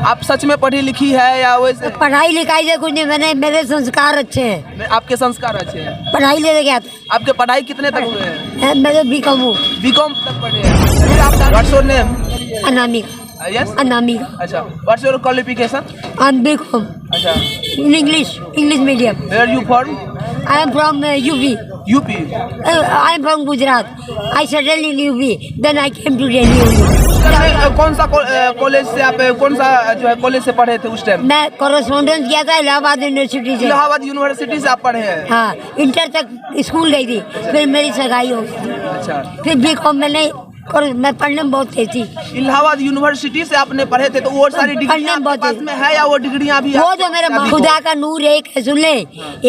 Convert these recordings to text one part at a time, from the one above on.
आप सच में पढ़ी लिखी है या वैसे? पढ़ाई लिखाई से कुछ नहीं, मेरे संस्कार अच्छे हैं। आपके संस्कार अच्छे हैं। पढ़ाई ले क्या? आपके पढ़ाई कितने तक हुए हैं? मैं तो बीकॉम हूँ। बीकॉम तक पढ़े हैं। फिर आप what's your name? Anamika. Yes, Anamika. अच्छा, what's your qualification? I am BCom अच्छा, in English medium. Where you from? I am from UP. UP? I am from Gujarat. I settle in UP, then I came to Delhi. कौन सा college से आप, कौन सा जो है कॉलेज से पढ़े थे उस टाइम? मैं कॉरेस्पॉन्डेंस किया था इलाहाबाद यूनिवर्सिटी से। इलाहाबाद यूनिवर्सिटी से आप पढ़े हैं? हाँ, इंटर तक स्कूल गई थी, फिर मेरी सगाई हो गई। अच्छा, फिर बीकॉम में नहीं, और मैं पढ़ने में बहुत तेज थी। इलाहाबाद यूनिवर्सिटी से आपने पढ़े थे, तो वो सारी डिग्री आपके पास में है या वो डिग्रियां भी? वो जो मेरे खुदा का नूर एक है, सुन ले।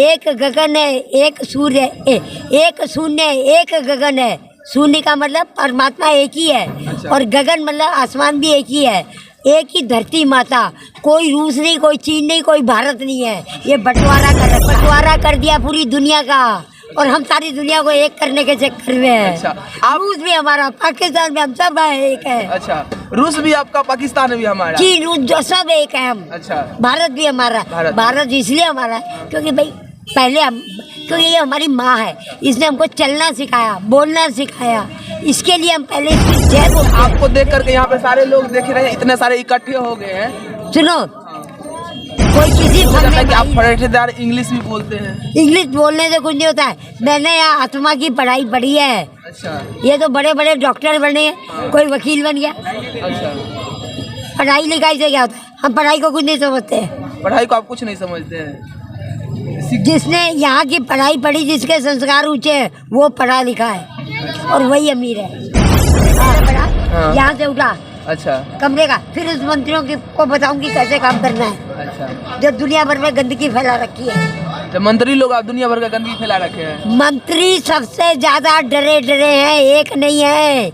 एक गगन है, एक सूर्य है, एक शून्य है, एक गगन है। शून्य का मतलब परमात्मा एक ही है। अच्छा। और गगन मतलब आसमान भी एक ही है। एक ही धरती माता, कोई रूस नहीं, कोई चीन नहीं, कोई भारत नहीं है। ये बंटवारा कर दिया पूरी दुनिया का, और हम सारी दुनिया को एक करने के चक्कर में है। अच्छा, रूस भी हमारा, पाकिस्तान भी, हम सब एक है। अच्छा, रूस भी आपका, पाकिस्तान भी हमारा, चीन, रूस, जो सब एक है हम। अच्छा, भारत भी हमारा। भारत इसलिए हमारा है क्योंकि भाई पहले हम, क्योंकि ये हमारी माँ है, इसने हमको चलना सिखाया, बोलना सिखाया, इसके लिए हम पहले इसकी जय बोलते हैं। आपको देख करके यहाँ पे सारे लोग देख रहे हैं, इतने सारे इकट्ठे हो गए हैं। सुनो, कोई किसी कि आप फर्रेटेदार इंग्लिश भी बोलते हैं। इंग्लिश बोलने से कुछ नहीं होता है। मैंने यहाँ आत्मा की पढ़ाई पढ़ी है। अच्छा, ये तो बड़े बड़े डॉक्टर बने हैं, कोई वकील बन गया। अच्छा, पढ़ाई लिखाई से क्या होता है? हम पढ़ाई को कुछ नहीं समझते हैं। पढ़ाई को आप कुछ नहीं समझते हैं। जिसने यहाँ की पढ़ाई पढ़ी, जिसके संस्कार ऊंचे हैं, वो पढ़ा लिखा है और वही अमीर है। हाँ। यहाँ से उठा, अच्छा, कमरे का, फिर उस मंत्रियों को बताऊंगी कैसे काम करना है। अच्छा, जो दुनिया भर में गंदगी फैला रखी है। तो मंत्री लोग आप दुनिया भर का गंदगी फैला रखे हैं। मंत्री सबसे ज्यादा डरे हैं, एक नहीं है,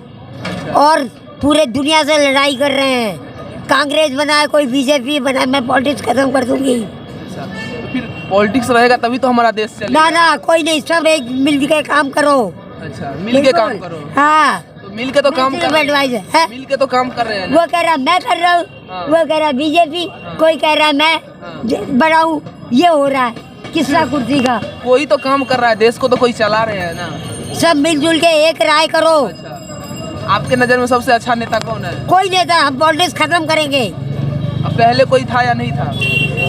और पूरे दुनिया से लड़ाई कर रहे हैं। कांग्रेस बनाए, कोई बीजेपी बनाए, मैं पॉलिटिक्स खत्म कर दूंगी। अच्छा, तो फिर पॉलिटिक्स रहेगा तभी तो हमारा देश चलेगा। ना, कोई नहीं, सब एक मिल के काम करो। अच्छा, मिल के काम करो। हाँ, मिल के तो काम कर रहे हैं। मिल के तो काम कर रहे हैं। वो कह रहा मैं कर रहा हूँ, हाँ। वो कह रहा बीजेपी, कोई कह रहा मैं बड़ा हूँ। ये हो रहा है किसका कुर्सी का। कोई तो काम कर रहा है, देश को तो कोई चला रहे हैं ना। सब मिलजुल के एक राय करो। अच्छा, आपके नजर में सबसे अच्छा नेता कौन है? कोई नेता, हम पॉलिटिक्स खत्म करेंगे। अब पहले कोई था या नहीं था?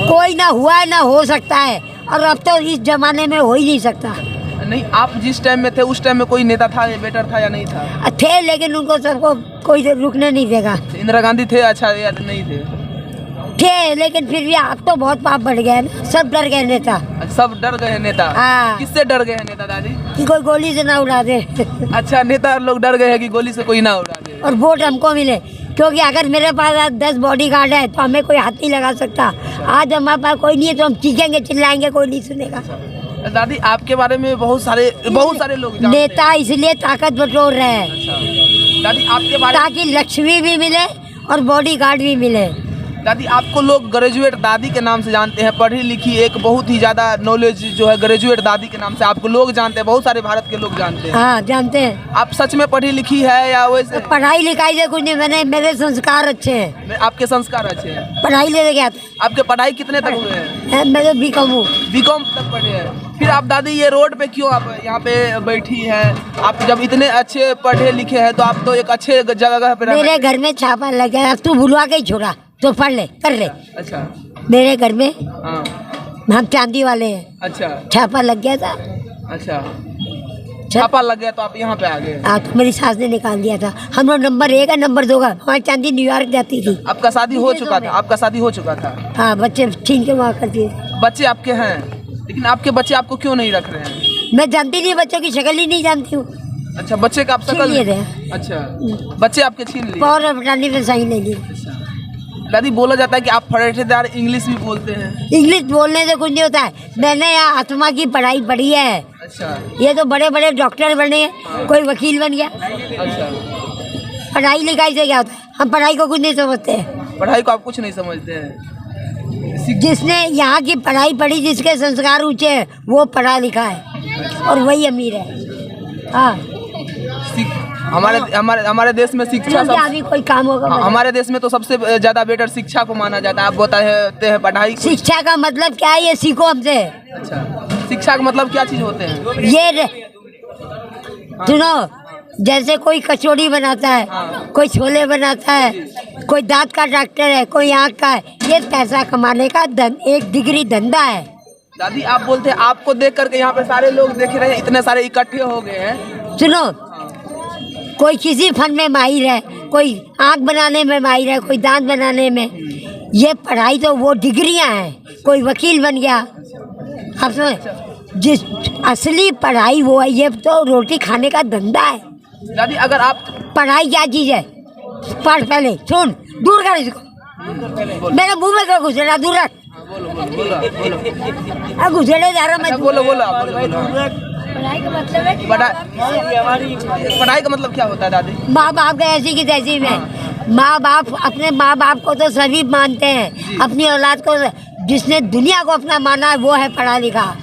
कोई ना हुआ है, ना हो सकता है, और अब तो इस जमाने में हो ही नहीं सकता। नहीं, आप जिस टाइम में थे उस टाइम में कोई नेता था, ये बेटर था या नहीं था? थे, लेकिन उनको सबको कोई रुकने नहीं देगा। इंदिरा गांधी थे अच्छा या नहीं थे? थे, लेकिन फिर भी अब तो बहुत पाप बढ़ गया है, सब डर गए नेता। सब डर गए नेता? हाँ। किससे डर गए हैं नेता दादी? कि कोई गोली से ना उड़ा दे। अच्छा, नेता लोग डर गए हैं कि गोली से कोई ना उड़ा दे। और वोट हमको मिले, क्योंकि अगर मेरे पास आज 10 बॉडीगार्ड है तो हमें कोई हाथ नहीं लगा सकता। आज हमारे पास कोई नहीं है तो हम चीखेंगे, चिल्लाएंगे, कोई नहीं सुनेगा। दादी, आपके बारे में बहुत सारे लोग जानते हैं। नेता इसलिए ताकत बटोर रहे हैं। अच्छा, दादी आपके बारे में, ताकि लक्ष्मी भी मिले और बॉडीगार्ड भी मिले। दादी आपको लोग ग्रेजुएट दादी के नाम से जानते हैं, पढ़ी लिखी, एक बहुत ही ज्यादा नॉलेज जो है ग्रेजुएट दादी के नाम से आपको लोग जानते हैं, बहुत सारे भारत के लोग जानते हैं। हाँ, जानते हैं। आप सच में पढ़ी लिखी है या वैसे? पढ़ाई लिखाई से कुछ नहीं, मेरे संस्कार अच्छे हैं। आपके संस्कार अच्छे हैं। पढ़ाई ले क्या? आपके पढ़ाई कितने तक हुए हैं? मैं तो बीकॉम हूँ। बीकॉम तक पढ़े हैं। फिर आप दादी ये रोड पे क्यों आप यहाँ पे बैठी है? आप जब इतने अच्छे पढ़े लिखे हैं तो आप तो एक अच्छे जगह पे मेरे घर में छापा लग गया, तू भुलवा के ही छोड़ा, तो पढ़ ले, कर ले। अच्छा, मेरे घर में, हाँ, हम चांदी वाले हैं। अच्छा, छापा लग गया था। अच्छा, छापा लग गया तो आप यहाँ पे आ गए? हाँ, तो मेरी सास ने निकाल दिया था। हम लोग नंबर 1 का नंबर 2 का, हमारी चांदी न्यूयॉर्क जाती थी। आपका शादी हो चुका था? आपका शादी हो चुका था? हाँ, बच्चे छीन के वहाँ करती थी। बच्चे आपके हैं, लेकिन आपके बच्चे आपको क्यों नहीं रख रहे हैं? मैं जानती नहीं, बच्चों की शक्ल ही नहीं जानती हूँ। अच्छा, बच्चे का आप छीन शकल लिए थे। अच्छा, बच्चे आपके छीन लिए? पावर बटाने में सही ले ली। दादी, बोला जाता है कि आप फर्रेटेदार इंग्लिश भी बोलते हैं। इंग्लिश बोलने से कुछ नहीं होता है। मैंने यहाँ आत्मा की पढ़ाई पढ़ी है। अच्छा, ये तो बड़े बड़े डॉक्टर बने हैं, कोई वकील बन गया। अच्छा, पढ़ाई लिखाई से क्या होता है? हम पढ़ाई को कुछ नहीं समझते हैं। पढ़ाई को आप कुछ नहीं समझते हैं। जिसने यहाँ की पढ़ाई पढ़ी, जिसके संस्कार ऊंचे हैं, वो पढ़ा लिखा है और वही अमीर है। हाँ, हमारे हमारे हमारे देश में शिक्षा क्या अभी कोई काम होगा बताओ? हमारे देश में तो सबसे ज्यादा बेटर शिक्षा को माना जाता है। आप बताते हैं पढ़ाई को। शिक्षा का मतलब क्या है, ये सीखो हमसे। अच्छा, शिक्षा का मतलब क्या चीज होते हैं? ये सुनो, जैसे कोई कचौड़ी बनाता है, कोई छोले बनाता है, कोई दांत का डॉक्टर है, कोई आँख का है, ये पैसा कमाने का एक डिग्री धंधा है। दादी आप बोलते हैं, आपको देख करके यहाँ पे सारे लोग देख रहे हैं, इतने सारे इकट्ठे हो गए हैं। सुनो, कोई किसी फन में माहिर है, कोई आँख बनाने में माहिर है, कोई दांत बनाने में। ये पढ़ाई तो वो डिग्रियां हैं। कोई वकील बन गया, आप समझ, जिस असली पढ़ाई वो है, ये तो रोटी खाने का धंधा है। दादी अगर आप पढ़ाई क्या चीज़ है? पढ़ पहले, सुन, दूर कर इसको, मेरे मुंह में क्या घुसेड़ा, दूर रख। घुसेड़े जा रहा मैं। बोलो बोलो आप बोलो। पढ़ाई का मतलब है, पढ़ाई का मतलब क्या होता है दादी? माँ बाप का ऐसी की तैसी में। माँ बाप अपने माँ बाप को तो सभी मानते हैं, अपनी औलाद को जिसने दुनिया को अपना माना है वो है पढ़ा लिखा।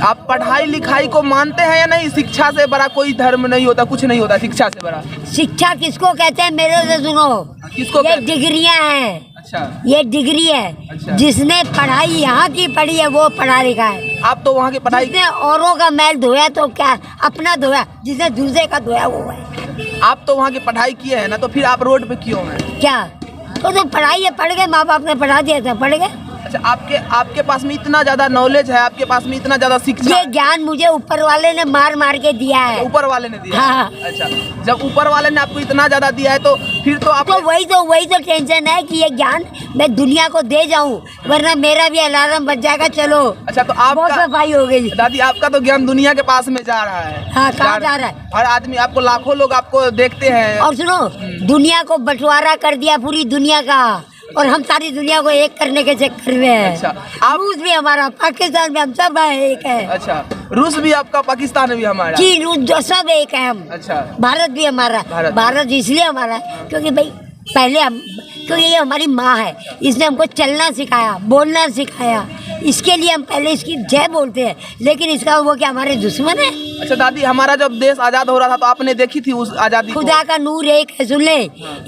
आप पढ़ाई लिखाई को मानते हैं या नहीं? शिक्षा से बड़ा कोई धर्म नहीं होता, कुछ नहीं होता शिक्षा से बड़ा। शिक्षा किसको कहते हैं मेरे से सुनो, किसको ये कहते हैं? डिग्रियां हैं। अच्छा, ये डिग्री है। अच्छा। जिसने पढ़ाई यहाँ की पढ़ी है वो पढ़ा लिखा है। आप तो वहाँ की पढ़ाई, जिसने औरों का मैल धोया तो क्या अपना धोया, जिसने दूसरे का धोया वो है। आप तो वहाँ की पढ़ाई किए हैं ना, तो फिर आप रोड पे क्यों हैं? क्या तो पढ़ाई है, पढ़ गए, माँ बाप ने पढ़ा दिया था, पढ़ गए। अच्छा, आपके पास में इतना ज्यादा नॉलेज है, आपके पास में इतना ज्यादा शिक्षा ये ज्ञान मुझे ऊपर वाले ने मार मार के दिया है। ऊपर वाले ने दिया? हाँ। अच्छा, जब ऊपर वाले ने आपको इतना ज्यादा दिया है तो फिर तो आप तो वही तो टेंशन है कि ये ज्ञान मैं दुनिया को दे जाऊं, वरना मेरा भी अलार्म बज जाएगा। चलो अच्छा, तो बहुत आपका सफाई हो गई। दादी आपका तो ज्ञान दुनिया के पास में जा रहा है। हाँ, कहाँ जा रहा है? हर आदमी आपको, लाखों लोग आपको देखते हैं। और सुनो, दुनिया को बंटवारा कर दिया पूरी दुनिया का, और हम सारी दुनिया को एक करने के चक्कर में है। अच्छा, रूस भी हमारा, पाकिस्तान भी, हम सब एक है। अच्छा, रूस भी आपका, पाकिस्तान भी हमारा, चीन, रूस, जो सब एक है हम। अच्छा, भारत भी हमारा। भारत इसलिए हमारा है क्योंकि भाई पहले हम, क्योंकि ये हमारी माँ है, इसने हमको चलना सिखाया, बोलना सिखाया, इसके लिए हम पहले इसकी जय बोलते हैं। लेकिन इसका वो क्या हमारे दुश्मन है? अच्छा दादी, हमारा जब देश आजाद हो रहा था तो आपने देखी थी उस आजादी को? खुदा का नूर एक है, सुन ले।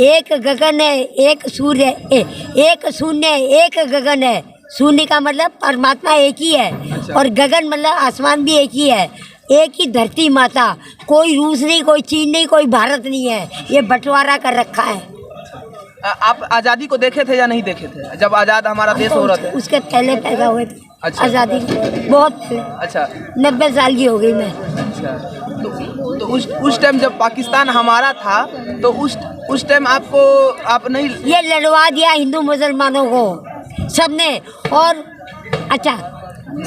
एक गगन है, एक सूर्य है, एक शून्य है, एक गगन है। शून्य का मतलब परमात्मा एक ही है। अच्छा। और गगन मतलब आसमान भी एक ही है। एक ही धरती माता, कोई रूस नहीं, कोई चीन नहीं, कोई भारत नहीं है। ये बंटवारा कर रखा है। आप आजादी को देखे थे या नहीं देखे थे जब आजाद हमारा देश हो रहा था? उसके पहले पैदा हुए थे। अच्छा। आज़ादी बहुत पहले। अच्छा, 90 साल की हो गई मैं। अच्छा, तो उस टाइम जब पाकिस्तान हमारा था तो उस टाइम आपको, आप नहीं, ये लड़वा दिया हिंदू मुसलमानों को सबने। और अच्छा,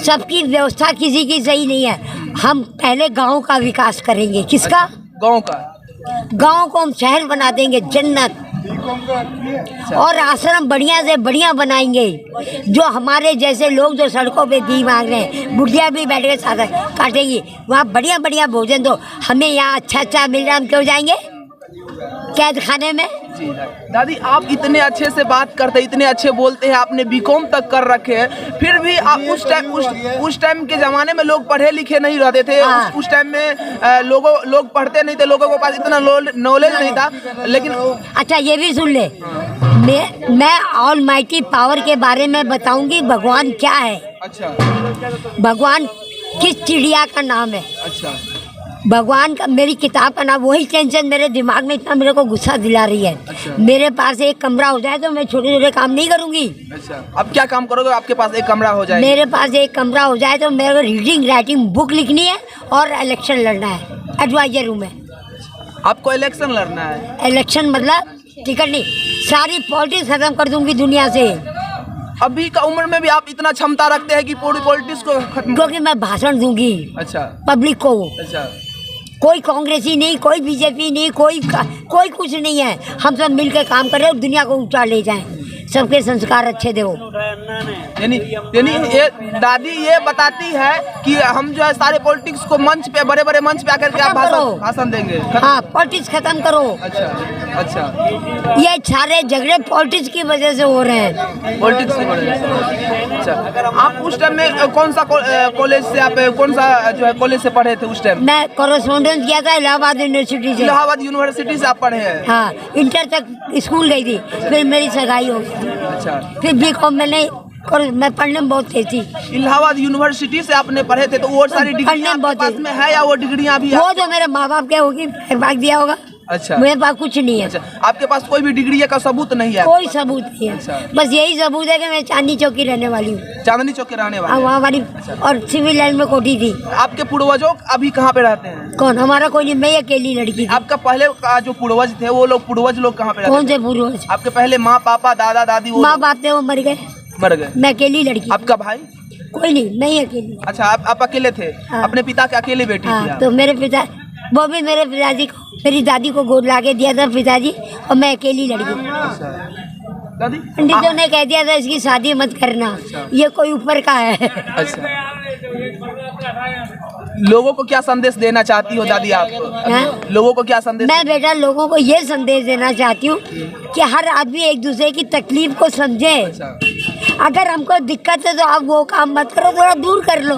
सबकी व्यवस्था किसी की सही नहीं है। हम पहले गांव का विकास करेंगे। किसका? गांव का। गांव को हम शहर बना देंगे, जन्नत। और आश्रम बढ़िया से बढ़िया बनाएंगे। जो हमारे जैसे लोग जो सड़कों पे दी मांग रहे हैं, बुढ़िया भी बैठ के साथ काटेंगी, वहाँ बढ़िया बढ़िया भोजन दो। हमें यहाँ अच्छा मिल रहा है, हम क्यों जाएंगे कैद खाने में? जी दादी, आप इतने अच्छे से बात करते हैं, इतने अच्छे बोलते हैं, आपने बीकॉम तक कर रखे हैं, फिर भी आप उस टाइम के ज़माने में लोग पढ़े लिखे नहीं रहते थे। हाँ। उस टाइम में लोग पढ़ते नहीं थे, लोगों के पास इतना नॉलेज नहीं था। लेकिन अच्छा, ये भी सुन ले, मैं ऑलमाइटी पावर के बारे में बताऊंगी। भगवान क्या है? अच्छा, भगवान किस चिड़िया का नाम है? अच्छा, भगवान का, मेरी किताब का नाम, वही टेंशन मेरे दिमाग में इतना मेरे को गुस्सा दिला रही है। अच्छा। मेरे पास एक कमरा हो जाए तो मैं छोटे छोटे काम नहीं करूंगी। अच्छा, अब क्या काम करोगे? आपके पास एक कमरा हो जाए? मेरे पास एक कमरा हो जाए तो मेरे को रीडिंग राइटिंग बुक लिखनी है और इलेक्शन लड़ना है एडवाइजर रूम में। आपको इलेक्शन लड़ना है? इलेक्शन मतलब टिकट नहीं, सारी पॉलिटिक्स खत्म कर दूंगी दुनिया से। अभी का उम्र में भी आप इतना क्षमता रखते हैं कि पूरी पॉलिटिक्स को खत्म? क्योंकि मैं भाषण दूंगी। अच्छा, पब्लिक को। अच्छा, कोई कांग्रेसी नहीं, कोई बीजेपी नहीं, कोई कुछ नहीं है। हम सब मिलकर काम करें और दुनिया को ऊंचा ले जाएं। सबके संस्कार अच्छे दो। यानी ये दादी ये बताती है कि हम जो है सारे पॉलिटिक्स को मंच पे, बड़े बड़े मंच पे आकर के आप भाषण देंगे। हाँ, पॉलिटिक्स खत्म करो। अच्छा ये सारे झगड़े पॉलिटिक्स की वजह से हो रहे हैं। पॉलिटिक्स की वजह से। अच्छा, आप उस टाइम में कौन सा कॉलेज से, आप कौन सा जो है कॉलेज से पढ़े थे उस टाइम? मैं कॉरेस्पॉन्डेंस किया था इलाहाबाद यूनिवर्सिटी से। इलाहाबाद यूनिवर्सिटी से आप पढ़े हैं? हाँ, इंटर तक स्कूल गई थी, फिर मेरी सगाई हो गई। अच्छा, फिर बीकॉम मैंने, और मैं पढ़ने में बहुत तेज थी। इलाहाबाद यूनिवर्सिटी से आपने पढ़े थे, तो वो सारी डिग्रियां आपके पास में है या वो डिग्रियां भी? वो तो मेरे माँ बाप के होगी, भाग दिया होगा। अच्छा, मेरे पास कुछ नहीं है। अच्छा, आपके पास कोई भी डिग्री का सबूत नहीं है? कोई सबूत नहीं है। अच्छा। बस यही सबूत है कि मैं चांदनी चौक की रहने वाली हूँ। चांदनी चौक के रहने वाले? वहाँ वाली। और सिविल लाइन में कोठी थी। आपके पूर्वजों अभी कहाँ पे रहते हैं? कौन? हमारा कोई नहीं, मैं अकेली लड़की थी। आपका पहले का जो पूर्वज थे, वो लोग पूर्वज लोग कहाँ पे रहते? कौन से पूर्वज? आपके पहले माँ पापा दादा दादी? माँ बाप थे, वो मर गए। मर गए। मैं अकेली लड़की। आपका भाई? कोई नहीं, मैं ही अकेली। अच्छा, आप अकेले थे? हाँ। अपने पिता के अकेले बेटी थी हाँ, आप? तो मेरे पिता, वो भी मेरे पिताजी को, मेरी दादी को गोद ला के दिया था पिताजी, और मैं अकेली लड़की। दादी? पंडितों ने कह दिया था इसकी शादी मत करना, ये कोई ऊपर का है। अच्छा, लोगों को क्या संदेश देना चाहती हो दादी आप? लोगों को क्या संदेश? मैं बेटा लोगों को ये संदेश देना चाहती हूँ कि हर आदमी एक दूसरे की तकलीफ को समझे। अगर हमको दिक्कत है तो आप वो काम मत करो, थोड़ा दूर कर लो।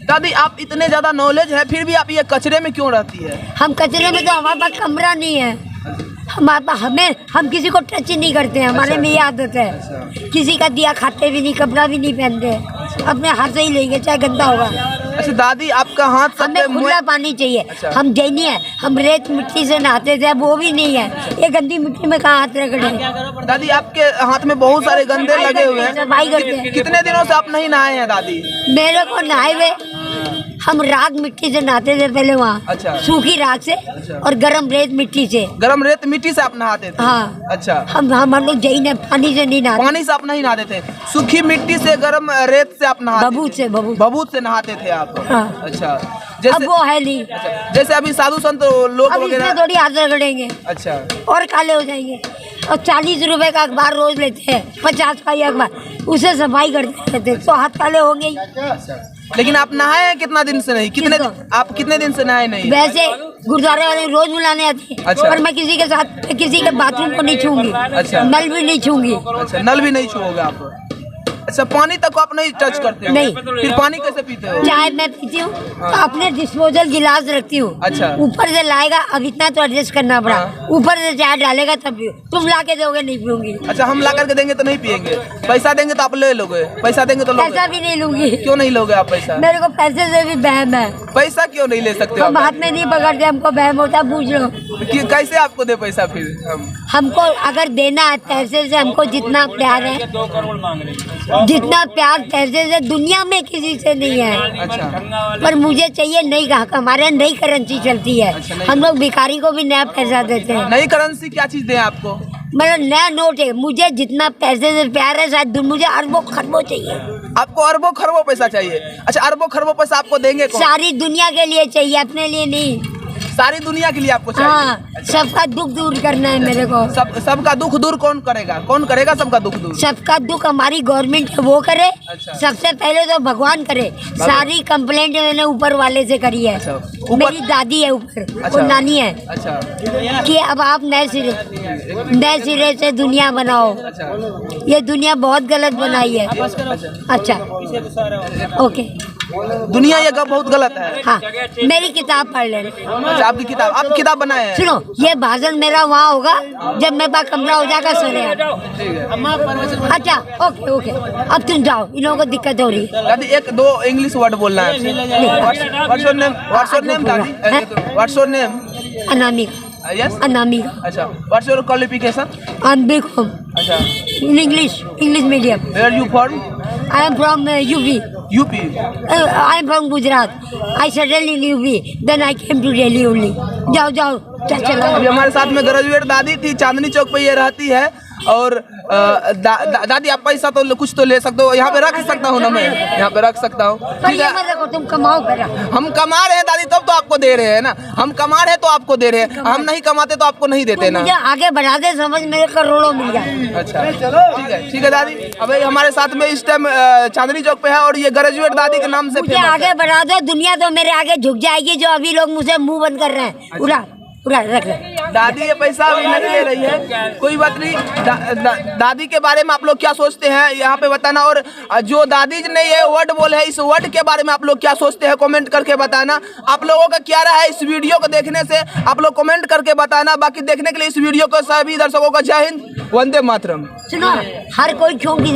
दादी, आप इतने ज्यादा नॉलेज है, फिर भी आप ये कचरे में क्यों रहती है? हम कचरे में, तो हमारे पास कमरा नहीं है। हम किसी को टच ही नहीं करते हैं, हमारे में ये आदत है। किसी का दिया खाते भी नहीं, कपड़ा भी नहीं पहनते, अपने हाथ से ही लेंगे चाहे गंदा होगा। अच्छा दादी, आपका हाथ हमें खुला पानी चाहिए। अच्छा। हम जैनी है, हम रेत मिट्टी से नहाते थे, अब वो भी नहीं है। ये गंदी मिट्टी में कहाँ हाथ रगड़े? दादी, आपके हाथ में बहुत सारे गंदे लगे हुए हैं। सफाई करते हैं। कितने दिनों से आप नहीं नहाए हैं दादी? मेरे को नहाए हुए, हम राख मिट्टी से नहाते थे पहले वहाँ। अच्छा। सूखी राख से और गरम रेत मिट्टी से। गरम रेत मिट्टी से आप नहाते थे? हाँ। अच्छा, हम लोग जैन है, पानी से नहीं नहाते। पानी से आप नहीं नहाते थे, सूखी मिट्टी से, गरम रेत से आप नहाते? बबूत से। बबूत से नहाते थे आप? हाँ। अच्छा, अब जैसे वो है नहीं। अच्छा, जैसे अभी साधु संत लोग अब इसमें थोड़ी हाथ रगड़ेंगे। अच्छा, और काले हो जाएंगे। और 40 रुपए का अखबार रोज लेते हैं, 50 का ही अखबार, उसे सफाई करते रहते, तो हाथ काले होंगे ही। लेकिन आप नहाए हैं कितना दिन से नहीं? आप कितने दिन से नहाए नहीं? वैसे गुरुद्वारे वाले रोज बुलाने आते हैं। अच्छा। और मैं किसी के साथ, किसी के बाथरूम को नहीं छूंगी। अच्छा। नल भी नहीं छूंगी। अच्छा, नल भी नहीं छुओगे आप? अच्छा, पानी तक आप नहीं टच करते हो? नहीं। फिर पानी कैसे पीते हो? चाय मैं पीती हूँ तो अपने डिस्पोजल गिलास रखती हूँ। अच्छा। ऊपर से लाएगा, अब इतना तो एडजस्ट करना पड़ा। हाँ। ऊपर से चाय डालेगा तब पियो। तुम ला के दोगे, नहीं पीऊंगी। अच्छा, हम ला करके देंगे तो नहीं पियेंगे? पैसा देंगे तो आप ले लोगे? पैसा देंगे तो लोगे? पैसा भी नहीं लूंगी। क्यों नहीं लोगे आप पैसा? मेरे को पैसे से भी बहम है। पैसा क्यों नहीं ले सकते? हम हाथ में नहीं पकड़ते, हमको बहम होता, पूछ लो। कैसे आपको दे पैसा फिर? हमको अगर देना है पैसे से, हमको जितना प्यार है, जितना प्यार पैसे से दुनिया में किसी से नहीं है। अच्छा। पर मुझे चाहिए नई ग्राहक, हमारे नई करेंसी चलती है। अच्छा, हम लोग भिखारी को भी नया पैसा देते हैं। नई करेंसी क्या चीज दें आपको? मतलब नया नोट है। मुझे जितना पैसे से प्यार है, शायद मुझे अरबों खरबों चाहिए। आपको अरबों खरबों पैसा चाहिए? अच्छा, अरबों खरबों पैसा आपको देंगे कौन? सारी दुनिया के लिए चाहिए, अपने लिए नहीं। सारी दुनिया के लिए आपको चाहिए? हाँ, सबका दुख दूर करना है मेरे को। सबका दुख दूर कौन करेगा? कौन करेगा सबका दुख दूर? सबका दुख हमारी गवर्नमेंट है, वो करे। अच्छा। सबसे पहले तो भगवान करे। सारी कंप्लेंट मैंने ऊपर वाले से करी है। अच्छा। मेरी दादी है ऊपर, अच्छा। और नानी है। अच्छा। कि अब आप नए सिरे से दुनिया बनाओ। अच्छा। ये दुनिया बहुत गलत बनाई है। अच्छा, ओके। दुनिया ये बहुत गलत है। हाँ, मेरी किताब पढ़ लेना। अच्छा, आपकी किताब, आप किताब बनाए हैं? सुनो, ये भाषण मेरा वहाँ होगा जब मेरे पास कमरा हो जाएगा सरे। अच्छा, ओके ओके, अब तुम जाओ, इन लोगों को दिक्कत हो रही है। दादी, एक दो इंग्लिश वर्ड बोलना है। What's your name? What's your name दादी? What's your name? Anamika. Yes, Anamika. अच्छा, what's your qualification? I am BCom अच्छा, in English medium. Where you from? I am from UP. UP? I am from Gujarat. I settle in UP, then I came to Delhi only. जाओ जाओ, चलो। अभी हमारे साथ में graduate दादी थी, चांदनी चौक पे ये रहती है। और दादी आप पैसा तो कुछ तो ले सकते हो, यहाँ पे रख सकता हूँ ना मैं, यहाँ पे रख सकता हूँ। पर ठीक ये है, मत रखो, तुम कमाओ कर। हम कमा रहे हैं दादी तब तो आपको दे रहे हैं ना, हम कमा रहे हैं तो आपको दे रहे हैं, हम नहीं कमाते तो आपको नहीं देते ना। मुझे आगे बढ़ा दे, समझ मेरे करोड़ों मिल जाए। अच्छा ठीक है दादी। अभी हमारे साथ में इस टाइम चांदनी चौक पे है और ये ग्रेजुएट दादी के नाम से मुझे फेमस आगे बढ़ा दो, दुनिया तो मेरे आगे झुक जाएगी। जो अभी लोग मुझे मुंह बंद कर रहे हैं, उड़ा उड़ा रख ले। दादी ये पैसा अभी नहीं ले रही है, कोई बात नहीं। दादी के बारे में आप लोग क्या सोचते हैं यहाँ पे बताना, और जो दादी ने ये वर्ड बोले है इस वर्ड के बारे में आप लोग क्या सोचते हैं कमेंट करके बताना। आप लोगों का क्या रहा है इस वीडियो को देखने से, आप लोग कमेंट करके बताना। बाकी देखने के लिए इस वीडियो को सभी दर्शकों का जय हिंद, वंदे मातरम। सुनो, हर कोई क्यों